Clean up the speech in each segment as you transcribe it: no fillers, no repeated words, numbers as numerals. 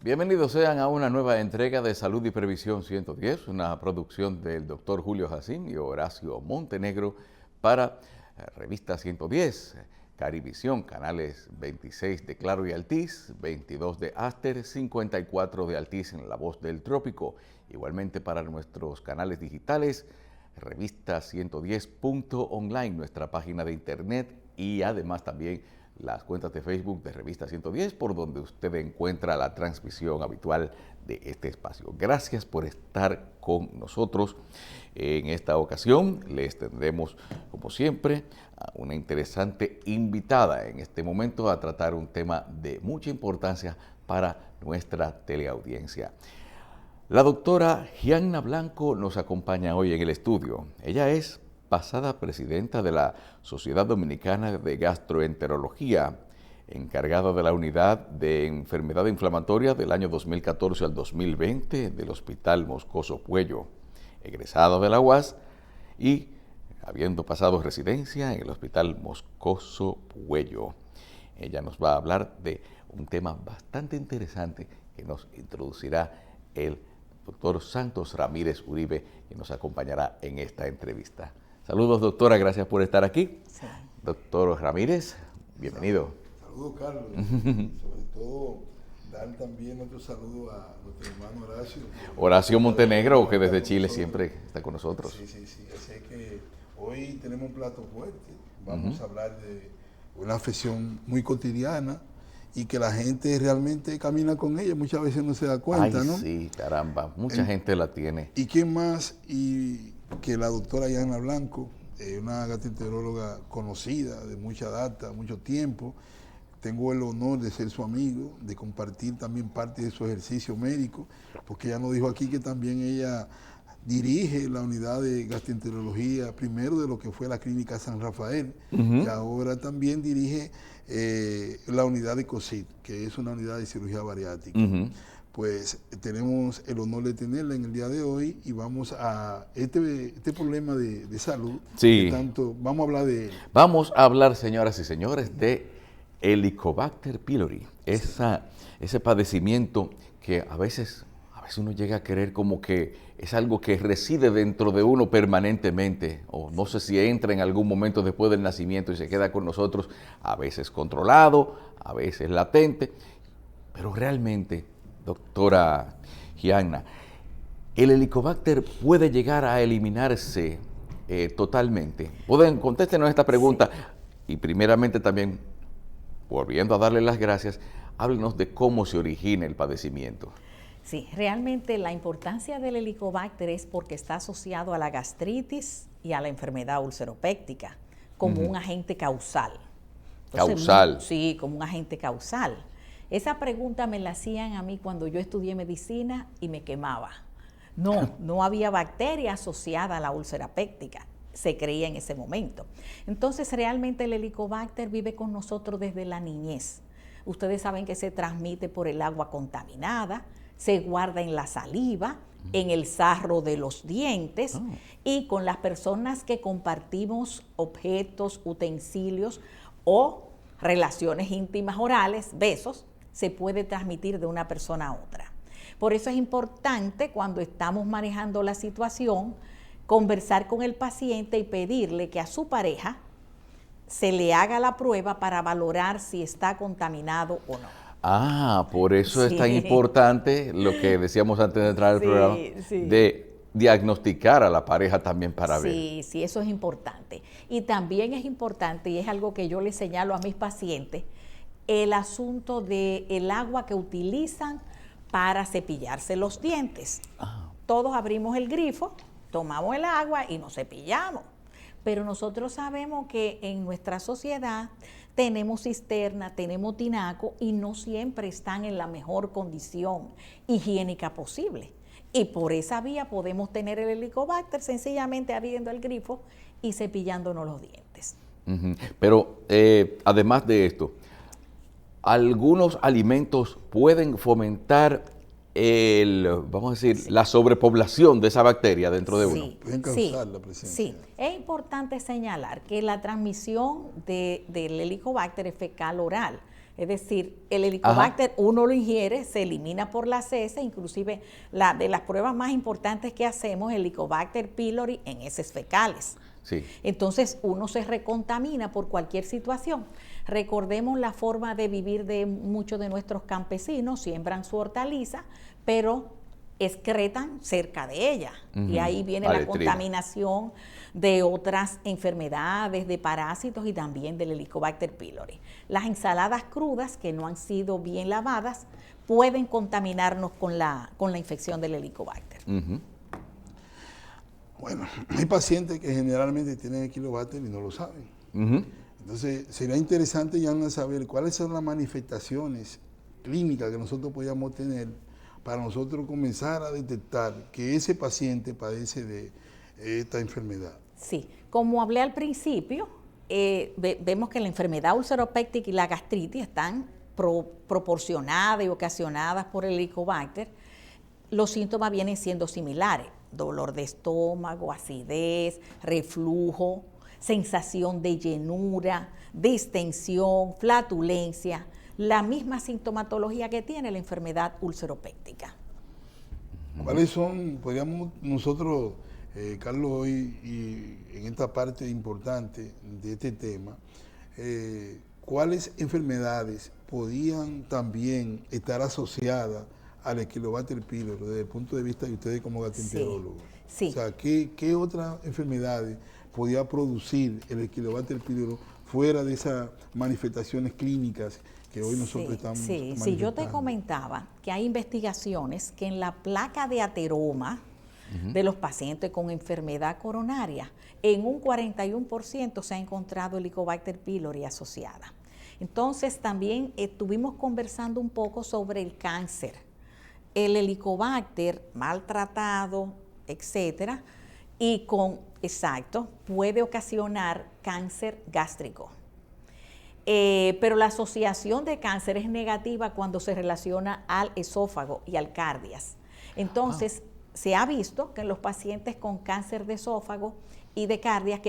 Bienvenidos sean a una nueva entrega de Salud y Previsión 110, una producción del doctor Julio Jacín y Horacio Montenegro para Revista 110, Carivisión, canales 26 de Claro y Altiz, 22 de Aster, 54 de Altiz en La Voz del Trópico. Igualmente para nuestros canales digitales, Revista 110.online, nuestra página de internet, y además también las cuentas de Facebook de Revista 110, por donde usted encuentra la transmisión habitual de este espacio. Gracias por estar con nosotros. En esta ocasión les tendremos, como siempre, a una interesante invitada en este momento a tratar un tema de mucha importancia para nuestra teleaudiencia. La doctora Gianna Blanco nos acompaña hoy en el estudio. Ella es pasada presidenta de la Sociedad Dominicana de Gastroenterología, encargada de la unidad de enfermedad inflamatoria del año 2014 al 2020 del Hospital Moscoso Puello, egresada de la UAS y habiendo pasado residencia en el Hospital Moscoso Puello. Ella nos va a hablar de un tema bastante interesante que nos introducirá el doctor Santos Ramírez Uribe, que nos acompañará en esta entrevista. Saludos, doctora, gracias por estar aquí. Sí. Doctor Ramírez, bienvenido. Saludos, Carlos. Sobre todo, dar también nuestro saludo a nuestro hermano Horacio. Horacio Montenegro, que desde Chile siempre está con nosotros. Sí. Así que hoy tenemos un plato fuerte. Vamos a hablar de una afección muy cotidiana y que la gente realmente camina con ella. Muchas veces no se da cuenta, Ay, ¿no? Sí, caramba, mucha gente la tiene. ¿Y quién más? Y que la doctora Gianna Blanco, una gastroenteróloga conocida de mucha data, mucho tiempo. Tengo el honor de ser su amigo, de compartir también parte de su ejercicio médico, porque ella nos dijo aquí que también ella dirige la unidad de gastroenterología, primero de lo que fue la clínica San Rafael, y ahora también dirige la unidad de COSIT, que es una unidad de cirugía bariátrica. Pues tenemos el honor de tenerla en el día de hoy y vamos a este problema de salud. Sí. Tanto, vamos a hablar de él. Vamos a hablar, señoras y señores, de Helicobacter pylori, ese padecimiento que a veces uno llega a creer como que es algo que reside dentro de uno permanentemente, o no sé si entra en algún momento después del nacimiento y se queda con nosotros, a veces controlado, a veces latente, pero realmente, doctora Gianna, ¿el Helicobacter puede llegar a eliminarse totalmente? Contéstenos esta pregunta y primeramente también, volviendo a darle las gracias, háblenos de cómo se origina el padecimiento. Sí, realmente la importancia del Helicobacter es porque está asociado a la gastritis y a la enfermedad ulceropéctica como un agente causal. Entonces, ¿Causal? Sí, como un agente causal. Esa pregunta me la hacían a mí cuando yo estudié medicina y me quemaba. No había bacteria asociada a la úlcera péptica, se creía en ese momento. Entonces, realmente el Helicobacter vive con nosotros desde la niñez. Ustedes saben que se transmite por el agua contaminada, se guarda en la saliva, en el sarro de los dientes y con las personas que compartimos objetos, utensilios o relaciones íntimas orales, besos, se puede transmitir de una persona a otra. Por eso es importante cuando estamos manejando la situación, conversar con el paciente y pedirle que a su pareja se le haga la prueba para valorar si está contaminado o no. Por eso es tan importante lo que decíamos antes de entrar al programa, de diagnosticar a la pareja también para ver. Sí, eso es importante. Y también es importante, y es algo que yo le señalo a mis pacientes, el asunto del agua que utilizan para cepillarse los dientes. Todos abrimos el grifo, tomamos el agua y nos cepillamos. Pero nosotros sabemos que en nuestra sociedad tenemos cisterna, tenemos tinaco y no siempre están en la mejor condición higiénica posible. Y por esa vía podemos tener el Helicobacter sencillamente abriendo el grifo y cepillándonos los dientes. Pero además de esto, algunos alimentos pueden fomentar vamos a decir, la sobrepoblación de esa bacteria dentro de uno. Pueden causar la presencia. Sí, es importante señalar que la transmisión del Helicobacter es fecal oral. Es decir, el Helicobacter uno lo ingiere, se elimina por las heces, inclusive de las pruebas más importantes que hacemos es el Helicobacter pylori en heces fecales. Sí. Entonces uno se recontamina por cualquier situación. Recordemos la forma de vivir de muchos de nuestros campesinos, siembran su hortaliza, pero excretan cerca de ella. Y ahí viene la contaminación de otras enfermedades, de parásitos y también del Helicobacter pylori. Las ensaladas crudas que no han sido bien lavadas pueden contaminarnos con la infección del Helicobacter. Bueno, hay pacientes que generalmente tienen Helicobacter y no lo saben. Entonces, sería interesante, Yana, saber cuáles son las manifestaciones clínicas que nosotros podríamos tener para nosotros comenzar a detectar que ese paciente padece de esta enfermedad. Sí, como hablé al principio, vemos que la enfermedad ulceropéctica y la gastritis están proporcionadas y ocasionadas por el Helicobacter. Los síntomas vienen siendo similares: dolor de estómago, acidez, reflujo, sensación de llenura, distensión, flatulencia, la misma sintomatología que tiene la enfermedad ulceropéctica. ¿Cuáles son, podríamos nosotros, Carlos, hoy y en esta parte importante de este tema, cuáles enfermedades podían también estar asociadas al Helicobacter pylori desde el punto de vista de ustedes como gastroenterólogos? Sí. O sea, ¿qué otras enfermedades podía producir el Helicobacter pylori fuera de esas manifestaciones clínicas que hoy nosotros estamos manifestando? Sí, yo te comentaba que hay investigaciones que en la placa de ateroma de los pacientes con enfermedad coronaria, en un 41% se ha encontrado Helicobacter pylori asociada. Entonces también estuvimos conversando un poco sobre el cáncer. El Helicobacter maltratado, etcétera, y puede ocasionar cáncer gástrico. Pero la asociación de cáncer es negativa cuando se relaciona al esófago y al cardias. Entonces, se ha visto que en los pacientes con cáncer de esófago y de cardias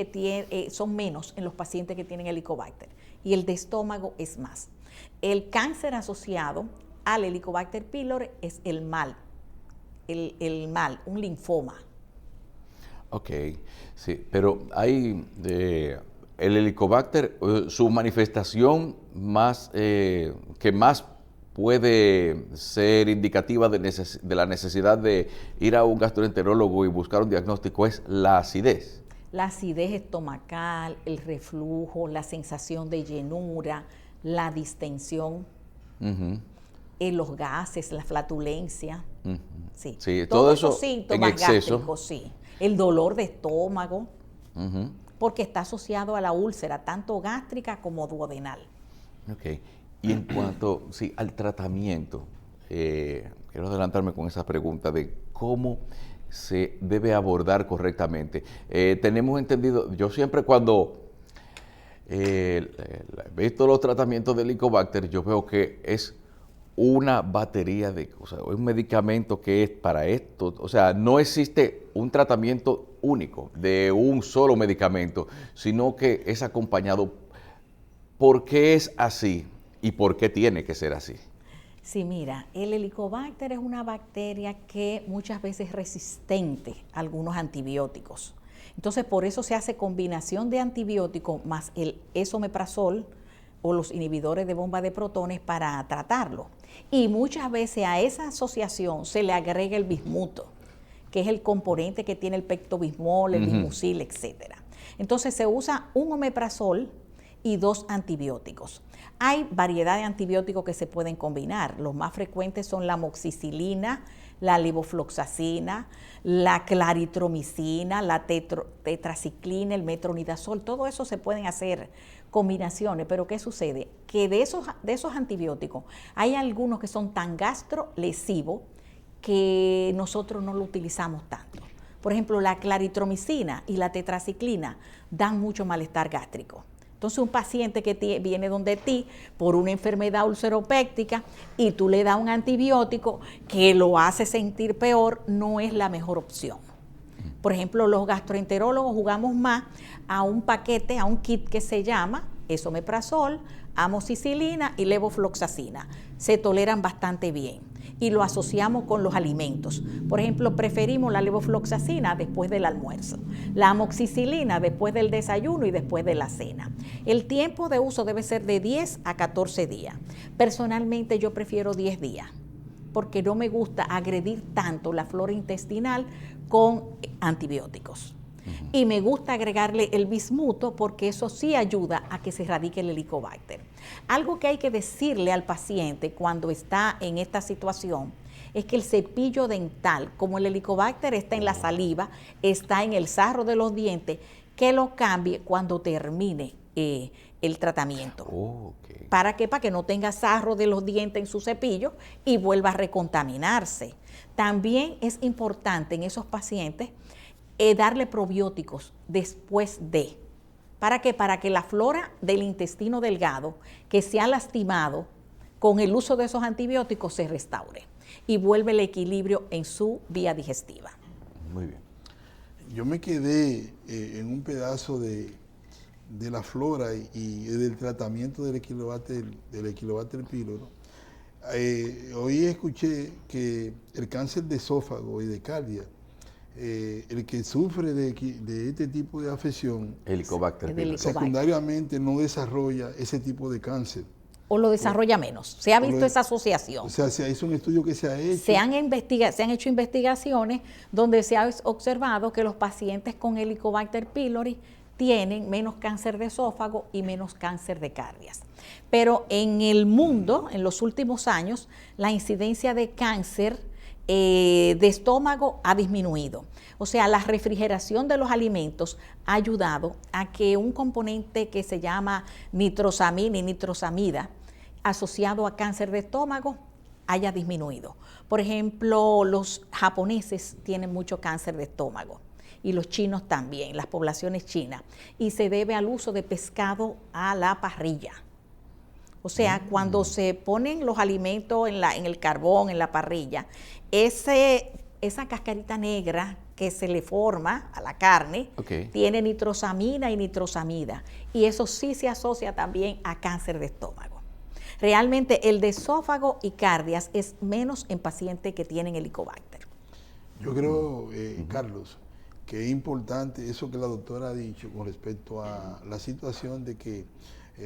son menos en los pacientes que tienen Helicobacter, y el de estómago es más. El cáncer asociado al Helicobacter pylori es el mal, un linfoma. Ok, sí, pero hay el Helicobacter, su manifestación que más puede ser indicativa de la necesidad de ir a un gastroenterólogo y buscar un diagnóstico es la acidez. La acidez estomacal, el reflujo, la sensación de llenura, la distensión, los gases, la flatulencia. Sí, sí, todo eso esos síntomas en exceso. gástricos, sí. El dolor de estómago, porque está asociado a la úlcera, tanto gástrica como duodenal. Ok. Y en cuanto al tratamiento, quiero adelantarme con esa pregunta de cómo se debe abordar correctamente. Tenemos entendido, yo siempre cuando he visto los tratamientos del Helicobacter, yo veo que es una batería de cosas, un medicamento que es para esto. O sea, no existe un tratamiento único de un solo medicamento, sino que es acompañado. ¿Por qué es así? ¿Y por qué tiene que ser así? Sí, mira, el Helicobacter es una bacteria que muchas veces es resistente a algunos antibióticos. Entonces, por eso se hace combinación de antibióticos más el esomeprazol o los inhibidores de bomba de protones para tratarlo. Y muchas veces a esa asociación se le agrega el bismuto, que es el componente que tiene el pectobismol, el bismucil, etcétera. Entonces, se usa un omeprazol y 2 antibióticos. Hay variedad de antibióticos que se pueden combinar. Los más frecuentes son la amoxicilina, la levofloxacina, la claritromicina, la tetraciclina, el metronidazol. Todo eso se pueden hacer combinaciones, pero ¿qué sucede? Que de esos antibióticos hay algunos que son tan gastrolesivos que nosotros no lo utilizamos tanto. Por ejemplo, la claritromicina y la tetraciclina dan mucho malestar gástrico. Entonces, un paciente que viene donde ti por una enfermedad ulceropéctica y tú le das un antibiótico que lo hace sentir peor, no es la mejor opción. Por ejemplo, los gastroenterólogos jugamos más a un paquete, a un kit que se llama esomeprazol, amoxicilina y levofloxacina. Se toleran bastante bien y lo asociamos con los alimentos. Por ejemplo, preferimos la levofloxacina después del almuerzo, la amoxicilina después del desayuno y después de la cena. El tiempo de uso debe ser de 10 a 14 días. Personalmente yo prefiero 10 días porque no me gusta agredir tanto la flora intestinal con antibióticos. Y me gusta agregarle el bismuto porque eso sí ayuda a que se erradique el helicobacter. Algo que hay que decirle al paciente cuando está en esta situación es que el cepillo dental, como el helicobacter está en la saliva, está en el sarro de los dientes, que lo cambie cuando termine el tratamiento. Okay. ¿Para qué? Para que no tenga sarro de los dientes en su cepillo y vuelva a recontaminarse. También es importante en esos pacientes darle probióticos después de. ¿Para qué? Para que la flora del intestino delgado que se ha lastimado con el uso de esos antibióticos se restaure y vuelve el equilibrio en su vía digestiva. Muy bien. Yo me quedé en un pedazo de la flora y del tratamiento del Helicobacter pylori. Hoy escuché que el cáncer de esófago y de cardia, el que sufre de este tipo de afección, Helicobacter pylori. secundariamente no desarrolla ese tipo de cáncer. O lo desarrolla menos. Se ha visto esa asociación. O sea, se hizo un estudio que se ha hecho. Se han hecho investigaciones donde se ha observado que los pacientes con Helicobacter pylori tienen menos cáncer de esófago y menos cáncer de cardias. Pero en el mundo, en los últimos años, la incidencia de cáncer de estómago ha disminuido. O sea, la refrigeración de los alimentos ha ayudado a que un componente que se llama nitrosamina y nitrosamida asociado a cáncer de estómago haya disminuido. Por ejemplo, los japoneses tienen mucho cáncer de estómago y los chinos también, las poblaciones chinas, y se debe al uso de pescado a la parrilla. O sea, cuando se ponen los alimentos en el carbón, en la parrilla, esa cascarita negra que se le forma a la carne, tiene nitrosamina y nitrosamida, y eso sí se asocia también a cáncer de estómago. Realmente el de esófago y cardias es menos en pacientes que tienen Helicobacter. Yo creo, Carlos, que es importante eso que la doctora ha dicho con respecto a la situación de que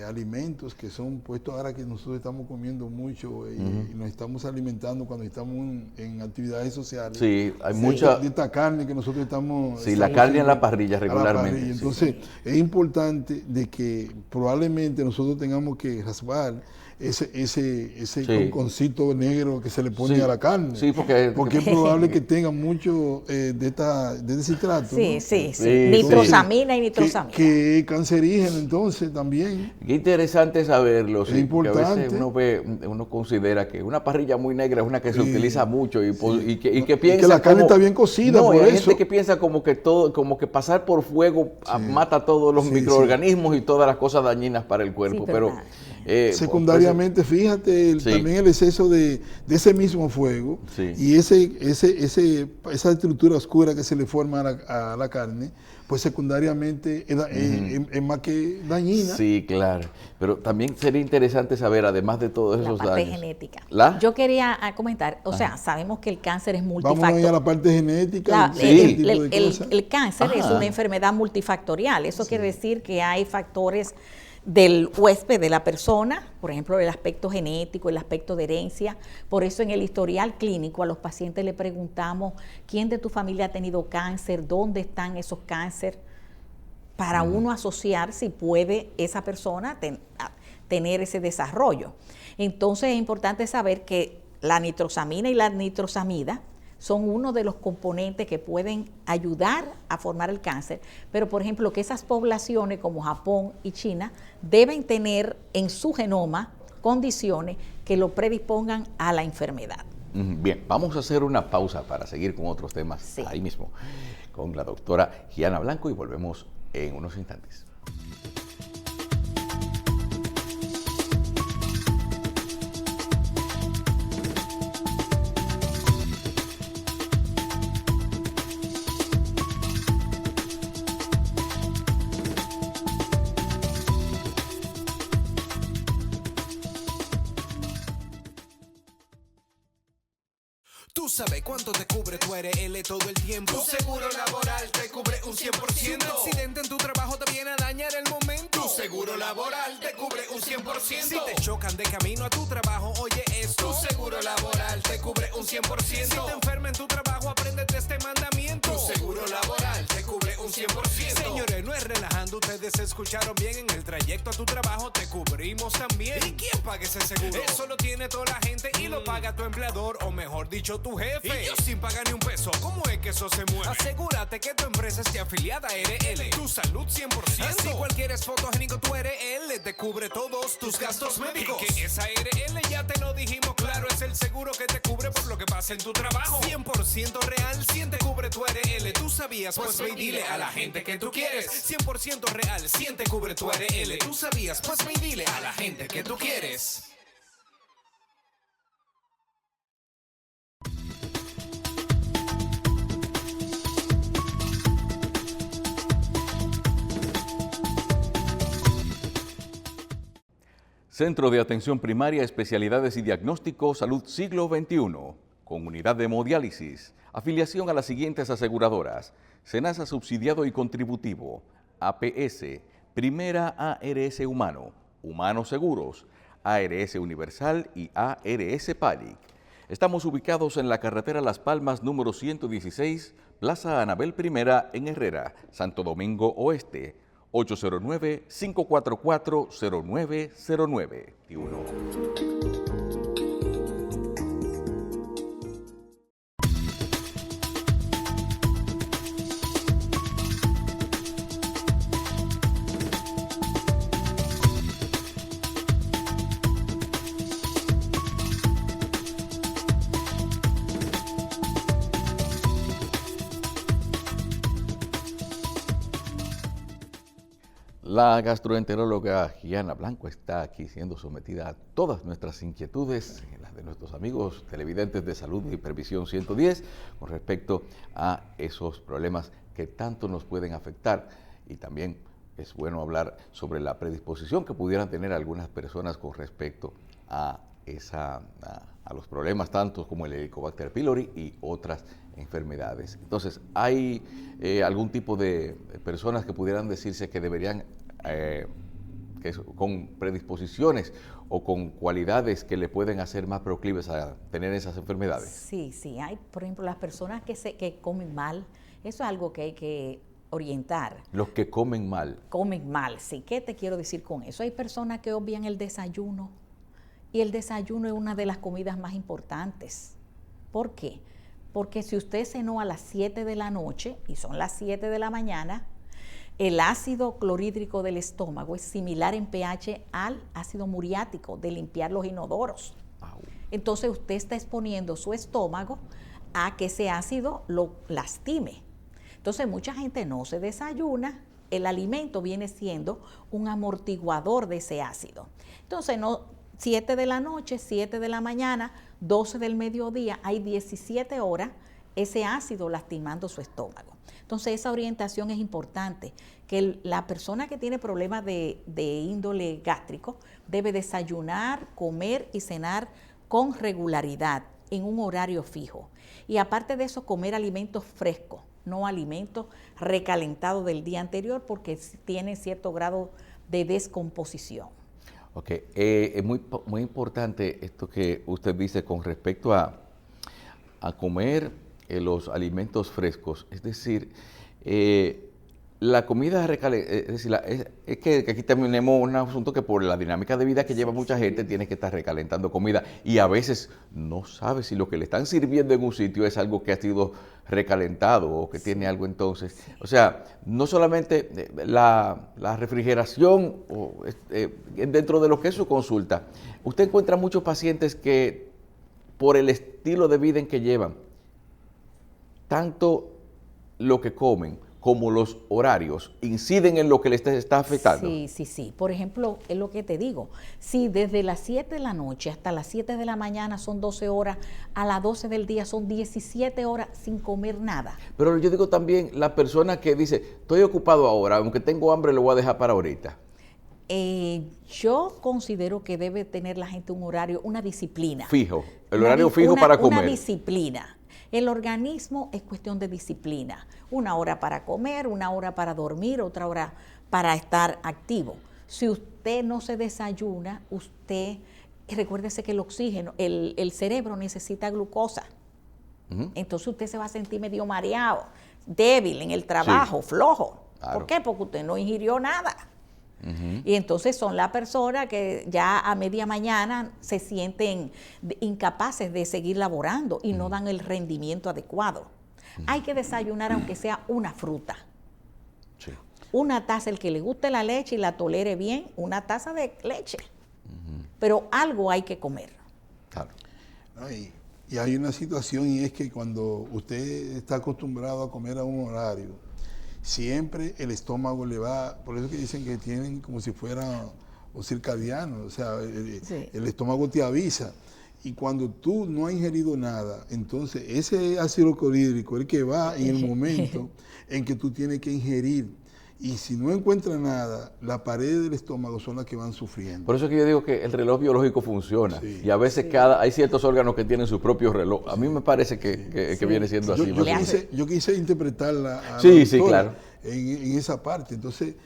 alimentos que son puestos ahora que nosotros estamos comiendo mucho y nos estamos alimentando cuando estamos en actividades sociales. Sí, hay mucha de esta carne que nosotros estamos. Sí, la carne en la parrilla regularmente. Sí. Entonces, es importante de que probablemente nosotros tengamos que raspar ese conconcito negro que se le pone a la carne. Sí, porque es probable que tenga mucho de ese citrato. Sí. Nitrosamina y nitrosamina. Que es cancerígeno entonces también. Qué interesante saberlo. Es importante. A veces uno considera que una parrilla muy negra es una que se utiliza mucho y que piensa y que la carne está bien cocida. No, por hay eso. gente que piensa como que pasar por fuego mata todos los microorganismos y todas las cosas dañinas para el cuerpo. Pero secundariamente, fíjate, también el exceso de ese mismo fuego y esa estructura oscura que se le forma a la carne, pues secundariamente es más que dañina. Sí, claro. Pero también sería interesante saber, además de todos esos daños. La parte genética. Yo quería comentar, sabemos que el cáncer es multifactorial. Vamos a ir a la parte genética. El cáncer es una enfermedad multifactorial. Eso quiere decir que hay factores del huésped, de la persona, por ejemplo, el aspecto genético, el aspecto de herencia. Por eso en el historial clínico a los pacientes le preguntamos quién de tu familia ha tenido cáncer, dónde están esos cánceres, para uno asociar si puede esa persona tener ese desarrollo. Entonces es importante saber que la nitrosamina y la nitrosamida son uno de los componentes que pueden ayudar a formar el cáncer, pero por ejemplo que esas poblaciones como Japón y China deben tener en su genoma condiciones que lo predispongan a la enfermedad. Bien, vamos a hacer una pausa para seguir con otros temas ahí mismo, con la doctora Gianna Blanco, y volvemos en unos instantes. Tú sabes cuánto te cubre tu ARL todo el tiempo. Tu seguro laboral te cubre un 100%. Si un accidente en tu trabajo te viene a dañar el momento, tu seguro laboral te cubre un 100%. Si te chocan de camino a tu trabajo, oye esto, tu seguro laboral te cubre un 100%. Si te enfermas en tu trabajo, apréndete este mandamiento, tu seguro laboral te cubre un 100%. Señores, no es relajando, ustedes escucharon bien. En el trayecto a tu trabajo te cubrimos también. ¿Y quién paga ese seguro? Eso lo tiene toda la gente y lo paga tu empleador, o mejor dicho, tu jefe. Y yo sin pagar ni un peso, ¿cómo es que eso se mueve? Asegúrate que tu empresa esté afiliada a ARL. Tu salud 100%. Así cualquier es fotogénico, tu ARL te cubre todos tus gastos médicos. Y que esa ARL, ya te lo dijimos claro, es el seguro que te cubre por lo que pasa en tu trabajo. 100% real, 100 te cubre tu ARL. ¿Tú sabías? Pues ve y dile a la gente que tú quieres. 100% real, 100 te cubre tu ARL. ¿Tú sabías? Pues ve y dile a la gente que tú quieres. Centro de Atención Primaria, Especialidades y Diagnóstico, Salud Siglo XXI, con unidad de hemodiálisis, afiliación a las siguientes aseguradoras: SENASA subsidiado y contributivo, APS, Primera ARS Humano, Humano Seguros, ARS Universal y ARS Palic. Estamos ubicados en la carretera Las Palmas número 116, Plaza Anabel I en Herrera, Santo Domingo Oeste, 809-544-0909. La gastroenteróloga Gianna Blanco está aquí siendo sometida a todas nuestras inquietudes, las de nuestros amigos televidentes de Salud y Previsión 110, con respecto a esos problemas que tanto nos pueden afectar. Y también es bueno hablar sobre la predisposición que pudieran tener algunas personas con respecto a los problemas tantos como el Helicobacter pylori y otras enfermedades. Entonces, ¿hay algún tipo de personas que pudieran decirse que deberían, con predisposiciones o con cualidades que le pueden hacer más proclives a tener esas enfermedades? Sí, sí. Hay, por ejemplo, las personas que comen mal. Eso es algo que hay que orientar. Los que comen mal. Comen mal, sí. ¿Qué te quiero decir con eso? Hay personas que obvian el desayuno. Y el desayuno es una de las comidas más importantes. ¿Por qué? Porque si usted cenó a las 7 de la noche y son las 7 de la mañana, el ácido clorhídrico del estómago es similar en pH al ácido muriático de limpiar los inodoros. Entonces usted está exponiendo su estómago a que ese ácido lo lastime. Entonces mucha gente no se desayuna. El alimento viene siendo un amortiguador de ese ácido. Entonces 7 de la noche, 7 de la mañana, 12 del mediodía, hay 17 horas ese ácido lastimando su estómago. Entonces esa orientación es importante, que la persona que tiene problemas de índole gástrico debe desayunar, comer y cenar con regularidad en un horario fijo. Y aparte de eso, comer alimentos frescos, no alimentos recalentados del día anterior, porque tienen cierto grado de descomposición. Ok, es muy importante esto que usted dice con respecto a comer los alimentos frescos. Es decir, la comida recalentada, es que aquí tenemos un asunto que por la dinámica de vida que lleva mucha gente tiene que estar recalentando comida y a veces no sabe si lo que le están sirviendo en un sitio es algo que ha sido recalentado o que tiene algo entonces. O sea, no solamente la refrigeración dentro de lo que es su consulta. Usted encuentra muchos pacientes que por el estilo de vida en que llevan, tanto lo que comen como los horarios inciden en lo que les está afectando. Sí. Por ejemplo, es lo que te digo. Si desde las 7 de la noche hasta las 7 de la mañana son 12 horas, a las 12 del día son 17 horas sin comer nada. Pero yo digo también la persona que dice, estoy ocupado ahora, aunque tengo hambre lo voy a dejar para ahorita. Yo considero que debe tener la gente un horario, una disciplina. Fijo, el horario fijo para comer. Una disciplina. El organismo es cuestión de disciplina. 1 hora para comer, 1 hora para dormir, otra hora para estar activo. Si usted no se desayuna, recuérdese que el oxígeno, el cerebro necesita glucosa. Entonces usted se va a sentir medio mareado, débil en el trabajo, flojo. Claro. ¿Por qué? Porque usted no ingirió nada. Y entonces son las personas que ya a media mañana se sienten incapaces de seguir laborando y no dan el rendimiento adecuado. Hay que desayunar aunque sea una fruta. Sí. Una taza, el que le guste la leche y la tolere bien, una taza de leche. Pero algo hay que comer. Claro. Y hay una situación, y es que cuando usted está acostumbrado a comer a un horario, siempre el estómago le va, por eso que dicen que tienen como si fuera un circadiano, o sea, el estómago te avisa. Y cuando tú no has ingerido nada, entonces ese ácido clorhídrico es el que va en el momento en que tú tienes que ingerir. Y si no encuentra nada, las paredes del estómago son las que van sufriendo. Por eso es que yo digo que el reloj biológico funciona. Sí. Y a veces hay ciertos órganos que tienen su propio reloj. A mí me parece que viene siendo así. Yo quise interpretarla a sí, la doctora claro. en esa parte. Entonces,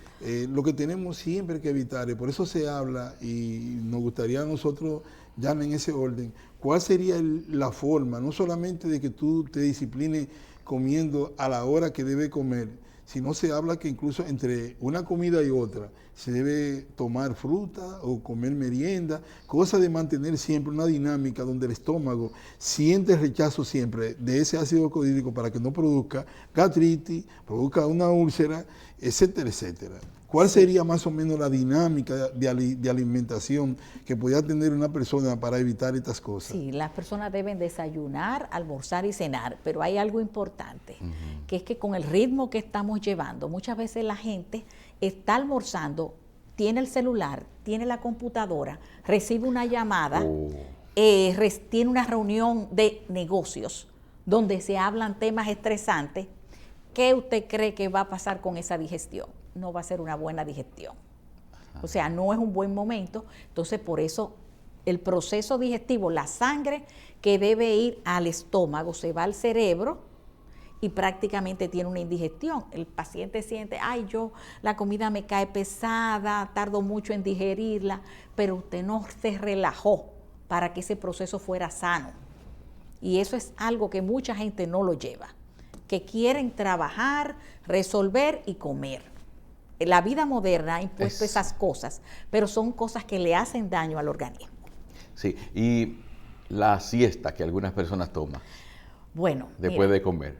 lo que tenemos siempre que evitar, y por eso se habla, y nos gustaría a nosotros, ya en ese orden, cuál sería la forma, no solamente de que tú te disciplines comiendo a la hora que debe comer, sino se habla que incluso entre una comida y otra se debe tomar fruta o comer merienda, cosa de mantener siempre una dinámica donde el estómago siente rechazo siempre de ese ácido clorhídrico para que no produzca gastritis, produzca una úlcera, etcétera, etcétera. ¿Cuál sería más o menos la dinámica de alimentación que podría tener una persona para evitar estas cosas? Sí, las personas deben desayunar, almorzar y cenar, pero hay algo importante, que es que con el ritmo que estamos llevando, muchas veces la gente está almorzando, tiene el celular, tiene la computadora, recibe una llamada, tiene una reunión de negocios donde se hablan temas estresantes. ¿Qué usted cree que va a pasar con esa digestión? No va a ser una buena digestión. O sea, no es un buen momento. Entonces, por eso el proceso digestivo, la sangre que debe ir al estómago, se va al cerebro y prácticamente tiene una indigestión. El paciente siente, la comida me cae pesada, tardo mucho en digerirla, pero usted no se relajó para que ese proceso fuera sano. Y eso es algo que mucha gente no lo lleva, que quieren trabajar, resolver y comer. La vida moderna ha impuesto esas cosas, pero son cosas que le hacen daño al organismo. Sí, y la siesta que algunas personas toman. Bueno, después de comer.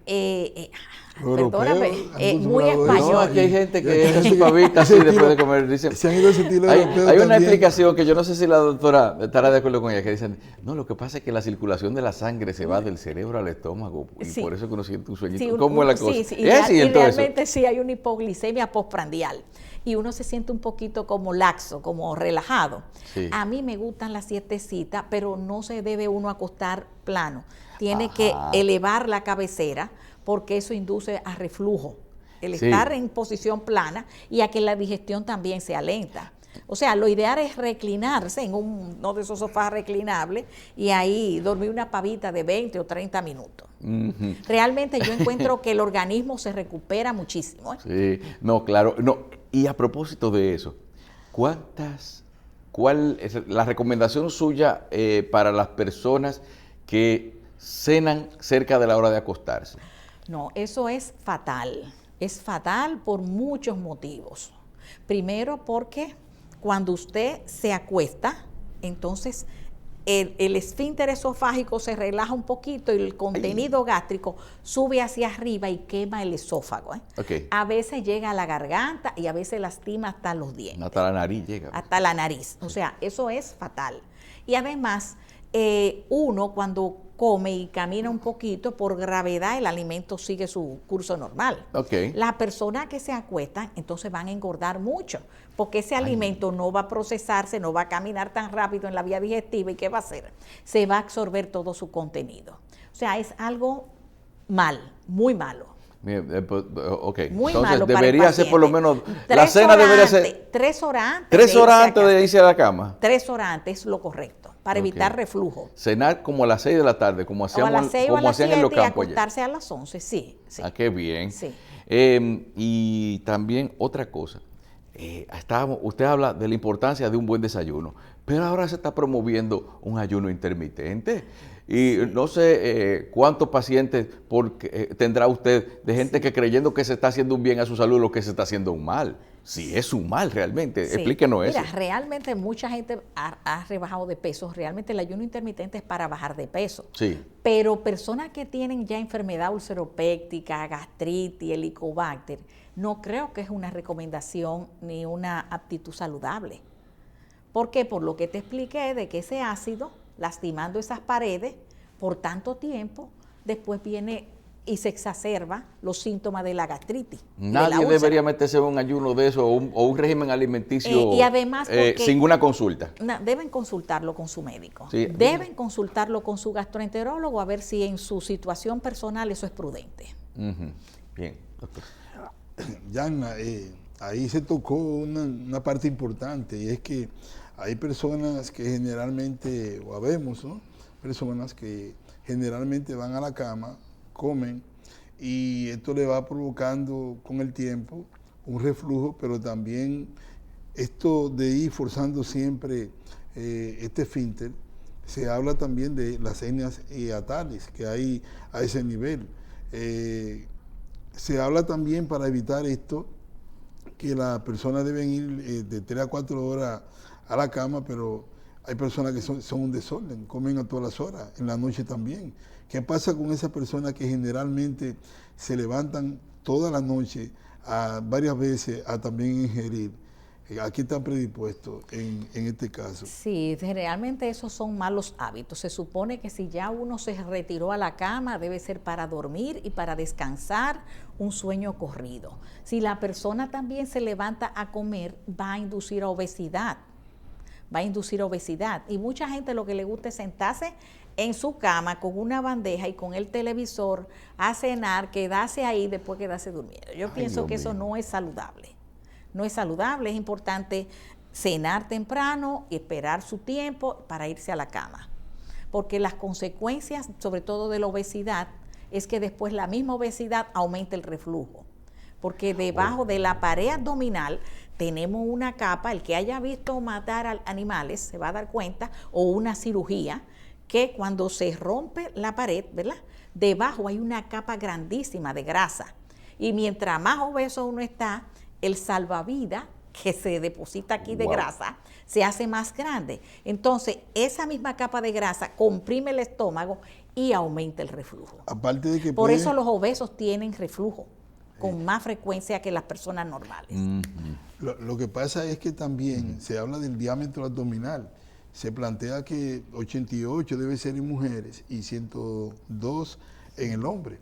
Perdóname, muy español. No, aquí hay gente que es su pavita así después de comer. Dicen, se han ido a sentir hay una explicación que yo no sé si la doctora estará de acuerdo con ella, que dicen, no, lo que pasa es que la circulación de la sangre se va del cerebro al estómago y por eso que uno siente un sueñito. Sí, ¿Cómo es la cosa? Sí, y realmente sí hay una hipoglicemia postprandial y uno se siente un poquito como laxo, como relajado. Sí. A mí me gustan las siestecitas, pero no se debe uno acostar plano. Tiene que elevar la cabecera porque eso induce a reflujo, el estar en posición plana y a que la digestión también sea lenta. O sea, lo ideal es reclinarse en uno de esos sofás reclinables y ahí dormir una pavita de 20 o 30 minutos. Realmente yo encuentro que el organismo se recupera muchísimo. Sí, no, claro. No, y a propósito de eso, ¿cuál es la recomendación suya para las personas que cenan cerca de la hora de acostarse? No, eso es fatal por muchos motivos. Primero porque cuando usted se acuesta, entonces el esfínter esofágico se relaja un poquito y el contenido gástrico sube hacia arriba y quema el esófago. Okay. A veces llega a la garganta y a veces lastima hasta los dientes. Hasta la nariz llega. Hasta la nariz. O sea, eso es fatal. Y además, uno cuando come y camina un poquito, por gravedad el alimento sigue su curso normal. Okay. Las personas que se acuestan, entonces van a engordar mucho, porque ese alimento no va a procesarse, no va a caminar tan rápido en la vía digestiva, ¿y qué va a hacer? Se va a absorber todo su contenido. O sea, es algo mal, muy malo. Ok, Muy entonces malo para el debería ser por lo paciente. menos, la cena debería ser 3 horas antes. 3 horas antes de irse a la cama. 3 horas antes es lo correcto, para Ok. evitar reflujo. Cenar como a las 6 de la tarde, como O a las 6 o a como las hacían 7 en los y campos allá. acostarse a las 11, sí. Ah, qué bien. Sí. Y también otra cosa. Usted habla de la importancia de un buen desayuno, pero ahora se está promoviendo un ayuno intermitente. Y no sé cuántos pacientes tendrá usted de gente que creyendo que se está haciendo un bien a su salud, lo que se está haciendo un mal. Si es un mal realmente, Sí. explíquenos eso. Mira, realmente mucha gente ha rebajado de peso. Realmente el ayuno intermitente es para bajar de peso. Sí. Pero personas que tienen ya enfermedad ulceropéctica, gastritis, helicobacter, no creo que es una recomendación ni una aptitud saludable. ¿Por qué? Por lo que te expliqué de que ese ácido, lastimando esas paredes por tanto tiempo, después viene y se exacerba los síntomas de la gastritis. Nadie debería meterse en un ayuno de eso o un régimen alimenticio y además sin una consulta. Deben consultarlo con su médico. Sí. Deben consultarlo con su gastroenterólogo a ver si en su situación personal eso es prudente. Ujú. Bien, doctor. Yana, ahí se tocó una parte importante y es que hay personas que generalmente, o habemos, ¿no? Personas que generalmente van a la cama, comen y esto le va provocando con el tiempo un reflujo, pero también esto de ir forzando siempre este esfínter, se habla también de las hernias hiatales que hay a ese nivel. Se habla también para evitar esto que las personas deben ir de 3 a 4 horas a la cama, pero hay personas que son un desorden, comen a todas las horas, en la noche también. ¿Qué pasa con esas personas que generalmente se levantan toda la noche varias veces a también ingerir? Aquí están predispuestos en este caso. Sí, realmente esos son malos hábitos. Se supone que si ya uno se retiró a la cama, debe ser para dormir y para descansar, un sueño corrido. Si la persona también se levanta a comer, va a inducir a obesidad. Y mucha gente lo que le gusta es sentarse en su cama con una bandeja y con el televisor a cenar, quedarse ahí, después quedarse durmiendo. Yo pienso que eso no es saludable. No es saludable, es importante cenar temprano y esperar su tiempo para irse a la cama. Porque las consecuencias, sobre todo de la obesidad, es que después la misma obesidad aumenta el reflujo. Porque debajo de la pared abdominal tenemos una capa, el que haya visto matar a animales se va a dar cuenta, o una cirugía, que cuando se rompe la pared, ¿verdad? Debajo hay una capa grandísima de grasa. Y mientras más obeso uno está, el salvavidas que se deposita aquí de grasa se hace más grande. Entonces, esa misma capa de grasa comprime el estómago y aumenta el reflujo. Aparte de que Por eso los obesos tienen reflujo con más frecuencia que las personas normales. Lo que pasa es que también se habla del diámetro abdominal. Se plantea que 88 debe ser en mujeres y 102 en el hombre.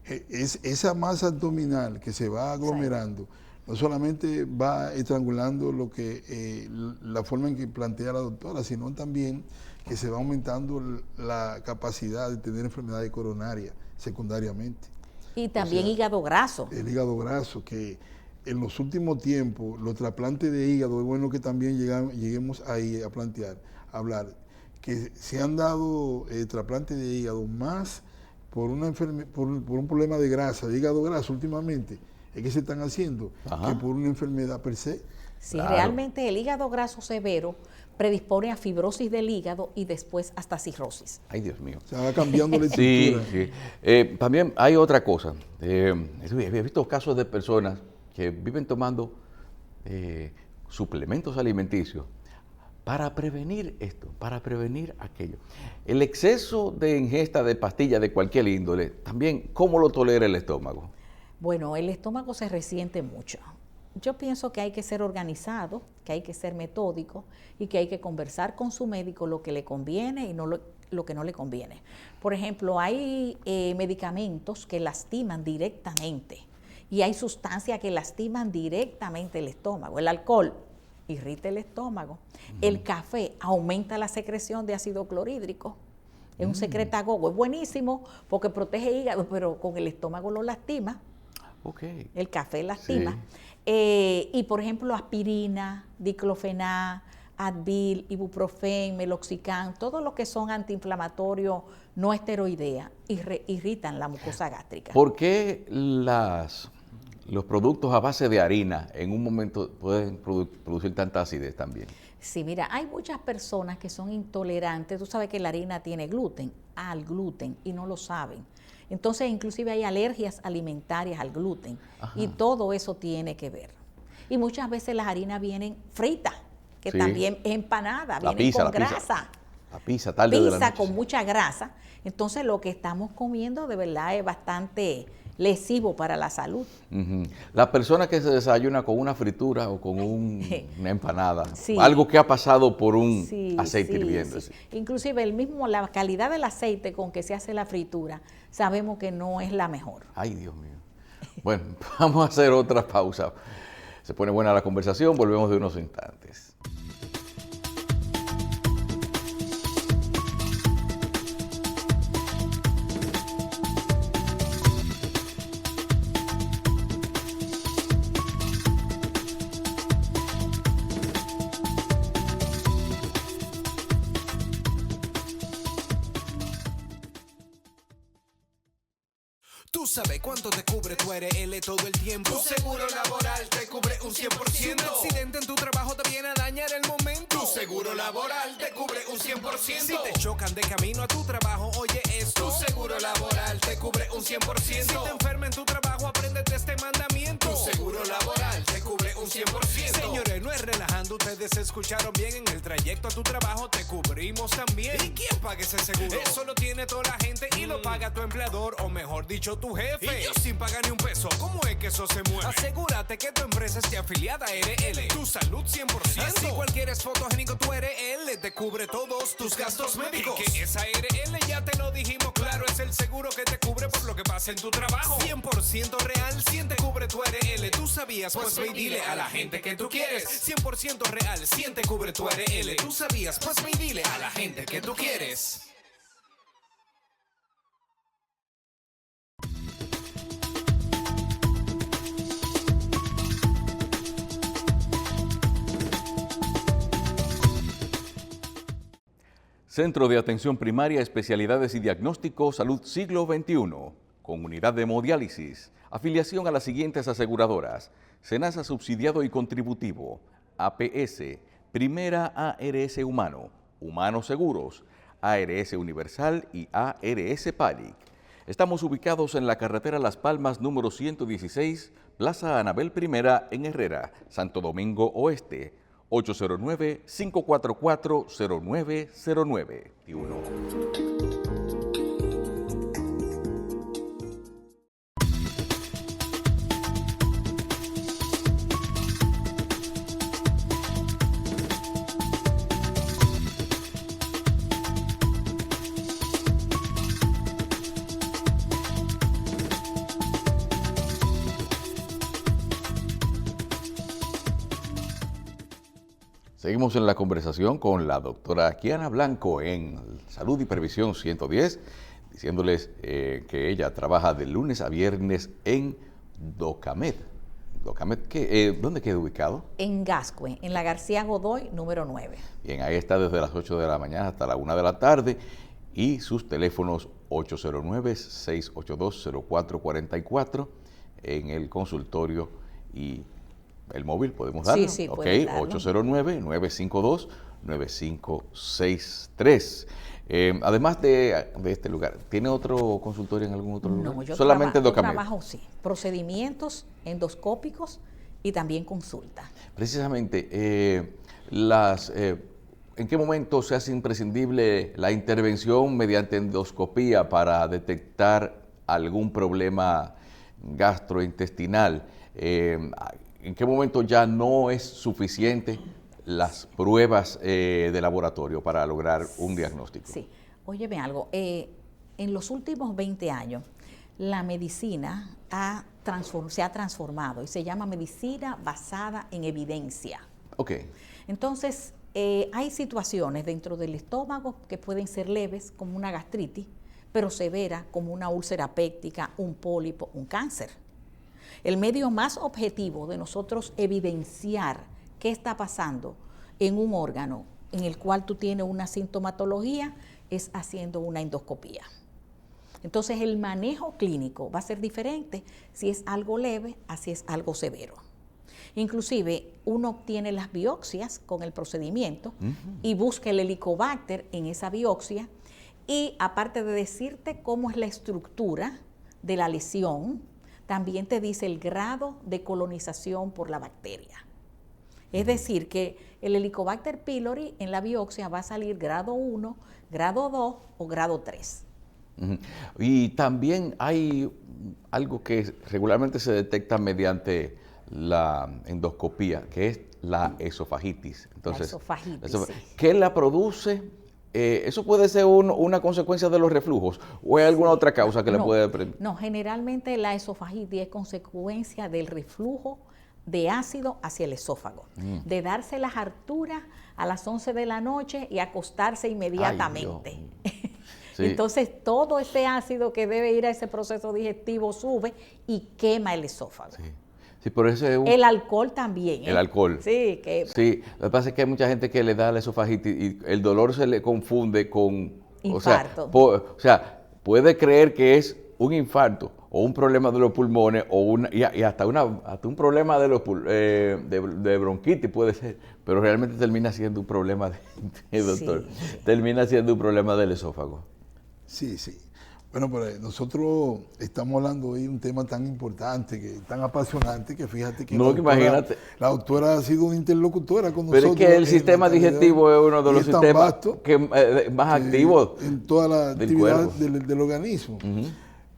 Esa masa abdominal que se va aglomerando, no solamente va estrangulando la forma en que plantea la doctora, sino también que se va aumentando la capacidad de tener enfermedades coronarias secundariamente. Y también hígado graso. El hígado graso, que en los últimos tiempos, los trasplantes de hígado, es bueno que también lleguemos ahí a hablar, que se han dado trasplantes de hígado más por un problema de grasa, de hígado graso últimamente, es que se están haciendo, que por una enfermedad per se. Sí, realmente el hígado graso severo predispone a fibrosis del hígado y después hasta cirrosis. Ay, Dios mío. Se va cambiando la estructura. Sí. También hay otra cosa. He visto casos de personas que viven tomando suplementos alimenticios para prevenir esto, para prevenir aquello. El exceso de ingesta de pastillas de cualquier índole, también, ¿cómo lo tolera el estómago? Bueno, el estómago se resiente mucho. Yo pienso que hay que ser organizado, que hay que ser metódico y que hay que conversar con su médico lo que le conviene y no lo que no le conviene. Por ejemplo, hay medicamentos que lastiman directamente y hay sustancias que lastiman directamente el estómago. El alcohol irrita el estómago. El café aumenta la secreción de ácido clorhídrico. Es un secretagogo. Es buenísimo porque protege el hígado, pero con el estómago lo lastima. Okay. El café lastima. Sí. Y por ejemplo, aspirina, diclofenac, Advil, ibuprofen, meloxicam, todo lo que son antiinflamatorios no esteroideas, irritan la mucosa gástrica. ¿Por qué los productos a base de harina en un momento pueden producir tanta acidez también? Sí, mira, hay muchas personas que son intolerantes. Tú sabes que la harina tiene gluten, al gluten, y no lo saben. Entonces, inclusive hay alergias alimentarias al gluten. Ajá. Y todo eso tiene que ver. Y muchas veces las harinas vienen fritas, que sí. También es empanada, vienen con grasa. La pizza tarde de la noche. Pizza con mucha grasa. Entonces, lo que estamos comiendo de verdad es bastante lesivo para la salud. La persona que se desayuna con una fritura o con una empanada, algo que ha pasado por un aceite hirviendo. Sí. Inclusive la calidad del aceite con que se hace la fritura, sabemos que no es la mejor. Ay, Dios mío. Bueno, vamos a hacer otra pausa. Se pone buena la conversación, volvemos de unos instantes. Tú sabes cuánto te cubre tu ARL todo el tiempo. Tu seguro laboral te cubre un 100%. Si un accidente en tu trabajo te viene a dañar el momento, tu seguro laboral te cubre un 100%. Si te chocan de camino a tu trabajo, oye esto, tu seguro laboral te cubre un 100%. Si te enfermas en tu trabajo, apréndete este mandamiento, tu seguro laboral te cubre un 100%. Señores, no es relajando, ustedes escucharon bien. En el trayecto a tu trabajo te cubrimos también. ¿Y quién paga ese seguro? Eso lo tiene toda la gente y lo paga tu empleador, o mejor dicho, tu jefe. Y yo sin pagar ni un peso, ¿cómo es que eso se mueve? Asegúrate que tu empresa esté afiliada a ARL. Tu salud 100%. Así cualquier es fotogénico, tu ARL te cubre todos tus gastos médicos. Y que esa ARL, ya te lo dijimos claro, es el seguro que te cubre por lo que pasa en tu trabajo. 100% real, 100 te cubre tu ARL. ¿Tú sabías? Pues ve y dile a la gente que tú quieres. 100% real, 100 te cubre tu ARL. ¿Tú sabías? Pues ve y dile a la gente que tú quieres. Centro de Atención Primaria, Especialidades y Diagnóstico, Salud Siglo XXI, con unidad de hemodiálisis, afiliación a las siguientes aseguradoras: SENASA subsidiado y contributivo, APS, Primera ARS Humano, Humano Seguros, ARS Universal y ARS Palic. Estamos ubicados en la carretera Las Palmas número 116, Plaza Anabel I en Herrera, Santo Domingo Oeste. 809-544-0909. Seguimos en la conversación con la doctora Kiana Blanco en Salud y Previsión 110, diciéndoles que ella trabaja de lunes a viernes en Docamed. ¿Docamed qué? ¿Dónde queda ubicado? En Gascue, en la García Godoy, número 9. Bien, ahí está desde las 8 de la mañana hasta la 1 de la tarde y sus teléfonos 809-682-0444 en el consultorio y el móvil, ¿podemos darlo? Sí, ok, pueden darlo. 809-952-9563. Además de este lugar, ¿tiene otro consultorio en algún otro lugar? No, yo solamente trabajo, sí, procedimientos endoscópicos y también consulta. Precisamente, ¿en qué momento se hace imprescindible la intervención mediante endoscopía para detectar algún problema gastrointestinal? ¿En qué momento ya no es suficiente las pruebas de laboratorio para lograr un diagnóstico? Sí, óyeme algo, en los últimos 20 años la medicina se ha transformado y se llama medicina basada en evidencia. Ok. Entonces, hay situaciones dentro del estómago que pueden ser leves, como una gastritis, pero severa, como una úlcera péptica, un pólipo, un cáncer. El medio más objetivo de nosotros evidenciar qué está pasando en un órgano en el cual tú tienes una sintomatología es haciendo una endoscopía. Entonces el manejo clínico va a ser diferente si es algo leve a si es algo severo. Inclusive uno obtiene las biopsias con el procedimiento y busca el Helicobacter en esa biopsia y aparte de decirte cómo es la estructura de la lesión, también te dice el grado de colonización por la bacteria. Es decir, que el Helicobacter pylori en la biopsia va a salir grado 1, grado 2 o grado 3. Y también hay algo que regularmente se detecta mediante la endoscopía, que es la esofagitis. Entonces, la esofagitis, sí. ¿Qué la produce? ¿Eso puede ser una consecuencia de los reflujos o hay alguna otra causa que le puede...? No, generalmente la esofagitis es consecuencia del reflujo de ácido hacia el esófago, de darse las harturas a las 11 de la noche y acostarse inmediatamente. Sí. Entonces todo ese ácido que debe ir a ese proceso digestivo sube y quema el esófago. Sí. Sí, por eso es el alcohol también. El alcohol. Sí, quema. Sí, lo que pasa es que hay mucha gente que le da la esofagitis y el dolor se le confunde con... Infarto. O sea, puede creer que es un infarto o un problema de los pulmones o y hasta un problema de los de bronquitis puede ser, pero realmente termina siendo un problema doctor, sí. Termina siendo un problema del esófago. Sí, sí. Bueno, pues nosotros estamos hablando hoy de un tema tan importante, tan apasionante, que fíjate que la doctora ha sido una interlocutora con nosotros. Pero es que el sistema digestivo es uno de los sistemas más activos en toda la actividad del organismo.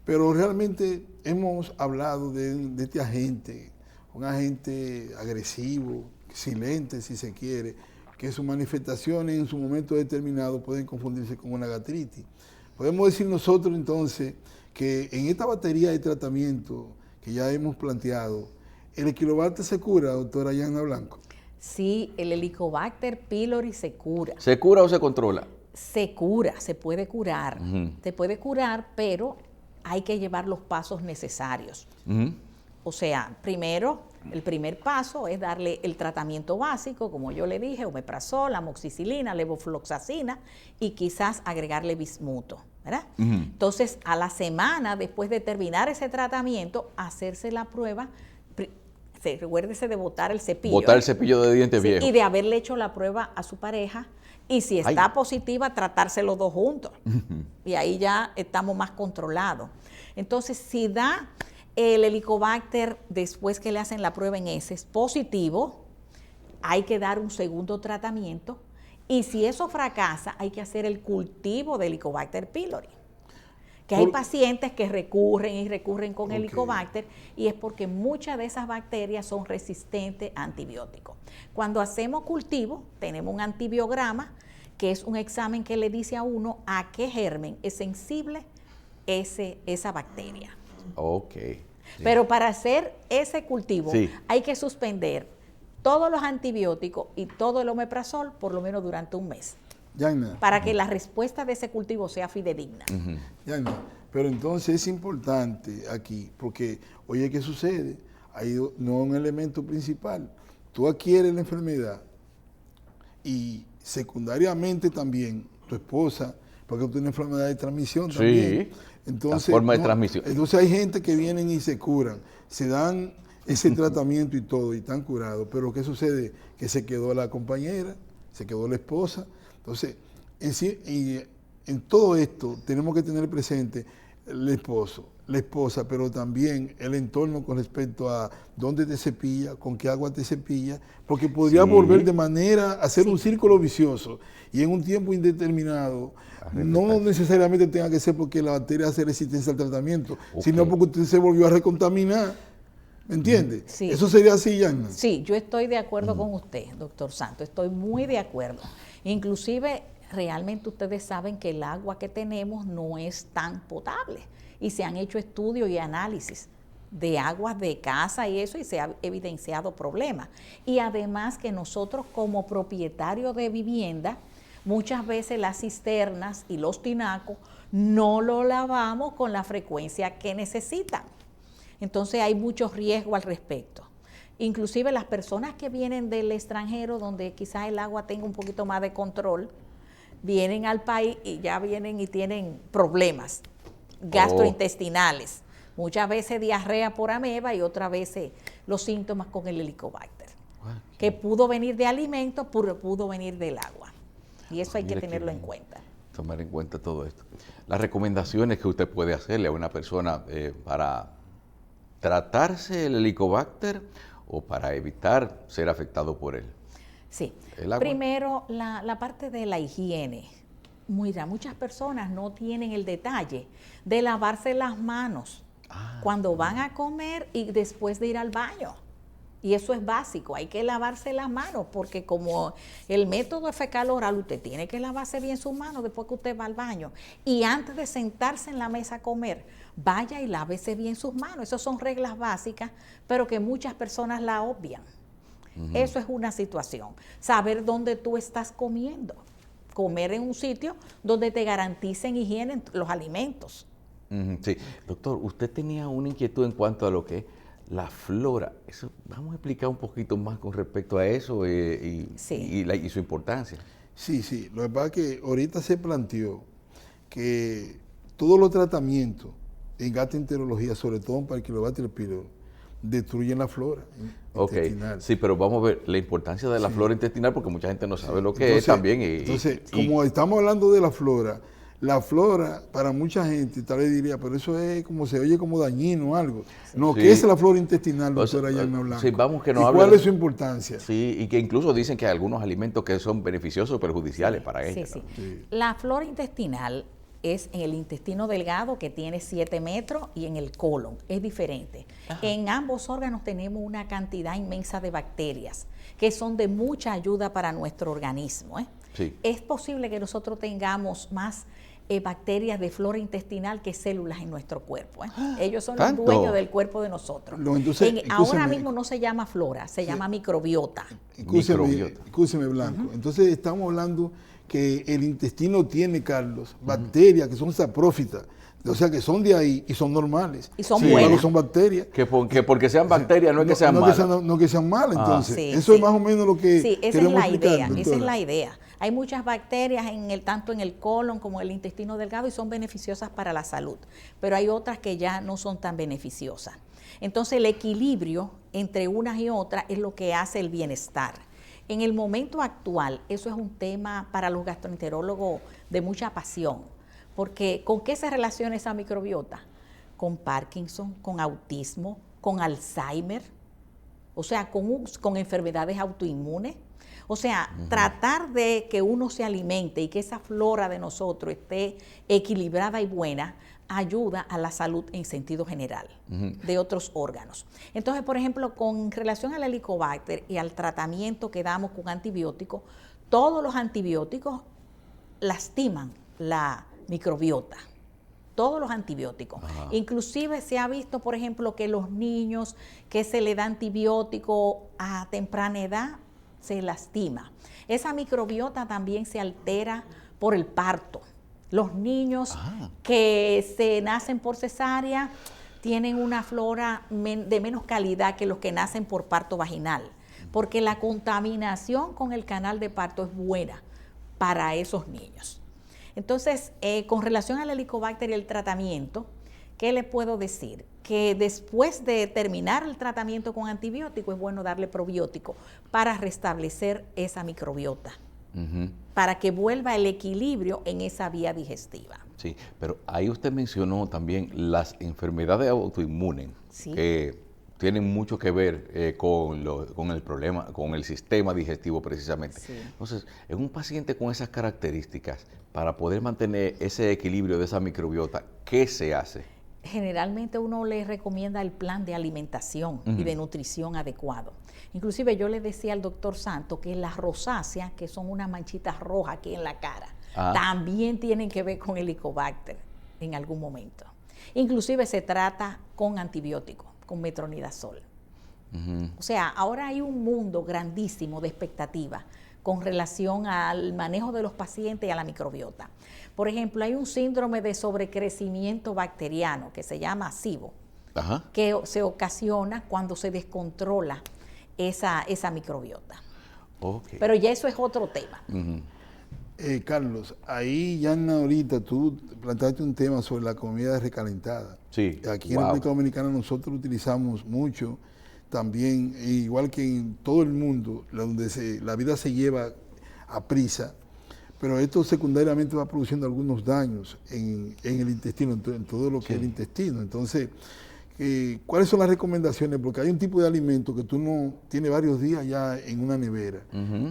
Pero realmente hemos hablado de este agente, un agente agresivo, silente si se quiere, que sus manifestaciones en su momento determinado pueden confundirse con una gastritis. Podemos decir nosotros entonces que en esta batería de tratamiento que ya hemos planteado, ¿el Helicobacter se cura, doctora Yana Blanco? Sí, el Helicobacter pylori se cura. ¿Se cura o se controla? Se cura, se puede curar. Se puede curar, pero hay que llevar los pasos necesarios. O sea, primero, el primer paso es darle el tratamiento básico, como yo le dije, omeprazol, amoxicilina, levofloxacina y quizás agregarle bismuto, ¿verdad? Entonces, a la semana, después de terminar ese tratamiento, hacerse la prueba, recuérdese de botar el cepillo. Botar el cepillo de dientes viejo. Y de haberle hecho la prueba a su pareja. Y si está positiva, tratarse los dos juntos. Y ahí ya estamos más controlados. Entonces, si da el Helicobacter después que le hacen la prueba en heces positivo, hay que dar un segundo tratamiento. Y si eso fracasa, hay que hacer el cultivo de Helicobacter pylori. Que hay pacientes que recurren con Helicobacter y es porque muchas de esas bacterias son resistentes a antibióticos. Cuando hacemos cultivo, tenemos un antibiograma, que es un examen que le dice a uno a qué germen es sensible esa bacteria. Ok. Sí. Pero para hacer ese cultivo hay que suspender todos los antibióticos y todo el omeprazol por lo menos durante un mes. Para que la respuesta de ese cultivo sea fidedigna. Pero entonces es importante aquí, porque oye, ¿qué sucede? Hay un elemento principal. Tú adquieres la enfermedad y secundariamente también tu esposa, porque tú tienes enfermedad de transmisión también. Entonces, forma de transmisión. Entonces hay gente que vienen y se curan, se dan ese tratamiento y todo, y están curados. Pero ¿qué sucede? Que se quedó la compañera, se quedó la esposa. Entonces, en todo esto tenemos que tener presente el esposo, la esposa, pero también el entorno con respecto a dónde te cepilla, con qué agua te cepilla, porque podría volver de manera a hacer un círculo vicioso y en un tiempo indeterminado. No necesariamente tenga que ser porque la bacteria hace resistencia al tratamiento, sino porque usted se volvió a recontaminar. ¿Me entiende? Sí. ¿Eso sería así, Yana? Sí, yo estoy de acuerdo con usted, doctor Santos, estoy muy de acuerdo. Inclusive, realmente ustedes saben que el agua que tenemos no es tan potable y se han hecho estudios y análisis de aguas de casa y eso, y se ha evidenciado problemas. Y además que nosotros como propietarios de vivienda, muchas veces las cisternas y los tinacos no lo lavamos con la frecuencia que necesitan. Entonces hay mucho riesgo al respecto. Inclusive las personas que vienen del extranjero, donde quizás el agua tenga un poquito más de control, vienen al país y ya vienen y tienen problemas gastrointestinales. Muchas veces diarrea por ameba y otras veces los síntomas con el helicobacter. Que pudo venir de alimentos, pudo venir del agua. Y eso hay que tenerlo en cuenta. Tomar en cuenta todo esto. Las recomendaciones que usted puede hacerle a una persona para tratarse el helicobacter o para evitar ser afectado por él. Sí. ¿El agua? Primero, la parte de la higiene. Mira, muchas personas no tienen el detalle de lavarse las manos cuando van a comer y después de ir al baño. Y eso es básico, hay que lavarse las manos, porque como el método fecal oral, usted tiene que lavarse bien sus manos después que usted va al baño. Y antes de sentarse en la mesa a comer, vaya y lávese bien sus manos. Esas son reglas básicas, pero que muchas personas la obvian. Eso es una situación. Saber dónde tú estás comiendo. Comer en un sitio donde te garanticen higiene en los alimentos. Sí. Doctor, usted tenía una inquietud en cuanto a lo que es la flora. Eso, vamos a explicar un poquito más con respecto a eso y su importancia. Sí. Lo que pasa es que ahorita se planteó que todos los tratamientos en gastroenterología, sobre todo en Palicylobacter pylori, destruyen la flora intestinal. Sí, pero vamos a ver la importancia de la flora intestinal, porque mucha gente no sabe lo que es también. Como estamos hablando de la flora para mucha gente tal vez diría, pero eso es como se oye como dañino o algo. No, ¿qué es la flora intestinal, doctora Yanna Blanco? Sí, vamos que nos ¿Y cuál es su importancia? Sí, y que incluso dicen que hay algunos alimentos que son beneficiosos o perjudiciales para ella. Sí. La flora intestinal es en el intestino delgado, que tiene 7 metros, y en el colon, es diferente. En ambos órganos tenemos una cantidad inmensa de bacterias que son de mucha ayuda para nuestro organismo. Sí. Es posible que nosotros tengamos más bacterias de flora intestinal que células en nuestro cuerpo. Ellos son los dueños del cuerpo de nosotros. Ahora mismo no se llama flora, se llama microbiota. Escúcheme, Blanco. Entonces estamos hablando que el intestino tiene, Carlos, bacterias que son saprófitas, o sea que son de ahí y son normales. Y son buenas. Son bacterias. Que porque sean bacterias no es que sean malas. No que sean malas, entonces. Eso es más o menos lo que queremos explicar, esa es la idea. Hay muchas bacterias tanto en el colon como en el intestino delgado y son beneficiosas para la salud, pero hay otras que ya no son tan beneficiosas. Entonces el equilibrio entre unas y otras es lo que hace el bienestar. En el momento actual, eso es un tema para los gastroenterólogos de mucha pasión, porque ¿con qué se relaciona esa microbiota? Con Parkinson, con autismo, con Alzheimer, o sea, con enfermedades autoinmunes. O sea, tratar de que uno se alimente y que esa flora de nosotros esté equilibrada y buena ayuda a la salud en sentido general de otros órganos. Entonces, por ejemplo, con relación al helicobacter y al tratamiento que damos con antibióticos, todos los antibióticos lastiman la microbiota. Todos los antibióticos. Inclusive se ha visto, por ejemplo, que los niños que se le da antibiótico a temprana edad se lastima. Esa microbiota también se altera por el parto. Los niños que se nacen por cesárea tienen una flora de menos calidad que los que nacen por parto vaginal, porque la contaminación con el canal de parto es buena para esos niños. Entonces, con relación al helicobacter y el tratamiento, ¿qué le puedo decir? Que después de terminar el tratamiento con antibiótico es bueno darle probiótico para restablecer esa microbiota, para que vuelva el equilibrio en esa vía digestiva. Sí, pero ahí usted mencionó también las enfermedades autoinmunes, que tienen mucho que ver con el problema, con el sistema digestivo precisamente. Sí. Entonces, en un paciente con esas características, para poder mantener ese equilibrio de esa microbiota, ¿qué se hace? Generalmente uno le recomienda el plan de alimentación y de nutrición adecuado. Inclusive yo le decía al doctor Santo que las rosáceas, que son unas manchitas rojas aquí en la cara, también tienen que ver con helicobacter en algún momento. Inclusive se trata con antibióticos, con metronidazol. O sea, ahora hay un mundo grandísimo de expectativas con relación al manejo de los pacientes y a la microbiota. Por ejemplo, hay un síndrome de sobrecrecimiento bacteriano que se llama SIBO. Ajá. que se ocasiona cuando se descontrola esa microbiota. Okay. Pero ya eso es otro tema. Carlos, ahí ya ahorita tú planteaste un tema sobre la comida recalentada. Sí. Aquí en República Dominicana nosotros utilizamos mucho también, igual que en todo el mundo, donde la vida se lleva a prisa, pero esto secundariamente va produciendo algunos daños en el intestino, en todo lo que es el intestino. Entonces, ¿cuáles son las recomendaciones? Porque hay un tipo de alimento que tú no tienes varios días ya en una nevera.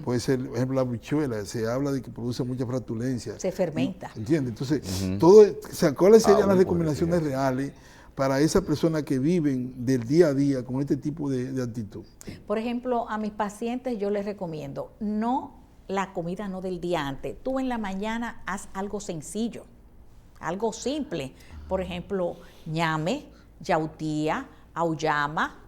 Puede ser, por ejemplo, la habichuela, se habla de que produce mucha flatulencia. Se fermenta. ¿Entiendes? Entonces, ¿cuáles serían las recomendaciones reales para esas personas que viven del día a día con este tipo de actitud? Por ejemplo, a mis pacientes yo les recomiendo, la comida no del día antes. Tú en la mañana haz algo sencillo, algo simple. Por ejemplo, ñame, yautía, auyama,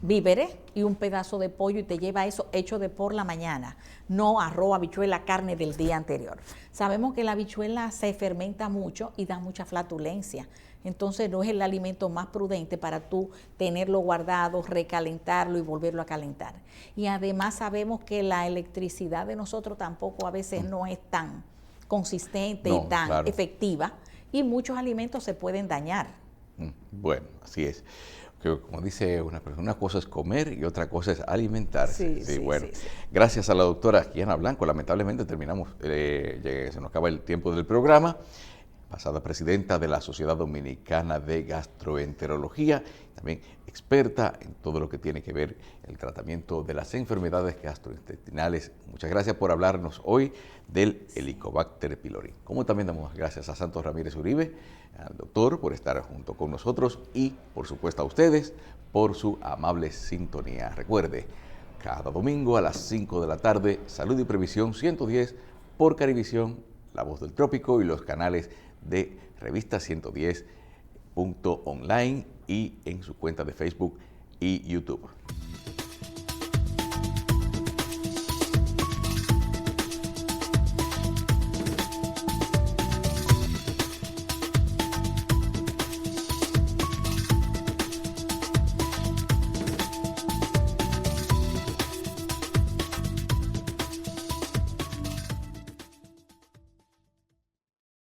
víveres y un pedazo de pollo y te lleva eso hecho de por la mañana. No arroz, habichuela, carne del día anterior. Sabemos que la habichuela se fermenta mucho y da mucha flatulencia. Entonces no es el alimento más prudente para tú tenerlo guardado, recalentarlo y volverlo a calentar. Y además sabemos que la electricidad de nosotros tampoco a veces no es tan consistente y tan efectiva y muchos alimentos se pueden dañar. Bueno, así es. Que, como dice una persona, una cosa es comer y otra cosa es alimentarse. Sí, bueno. Gracias a la doctora Gianna Blanco. Lamentablemente terminamos, se nos acaba el tiempo del programa. Pasada presidenta de la Sociedad Dominicana de Gastroenterología, también experta en todo lo que tiene que ver el tratamiento de las enfermedades gastrointestinales. Muchas gracias por hablarnos hoy del Helicobacter pylori. Como también damos gracias a Santos Ramírez Uribe, al doctor, por estar junto con nosotros y, por supuesto, a ustedes por su amable sintonía. Recuerde, cada domingo a las 5 de la tarde, Salud y Previsión 110 por Carivisión, La Voz del Trópico y los canales de Revista 110.online y en su cuenta de Facebook y YouTube.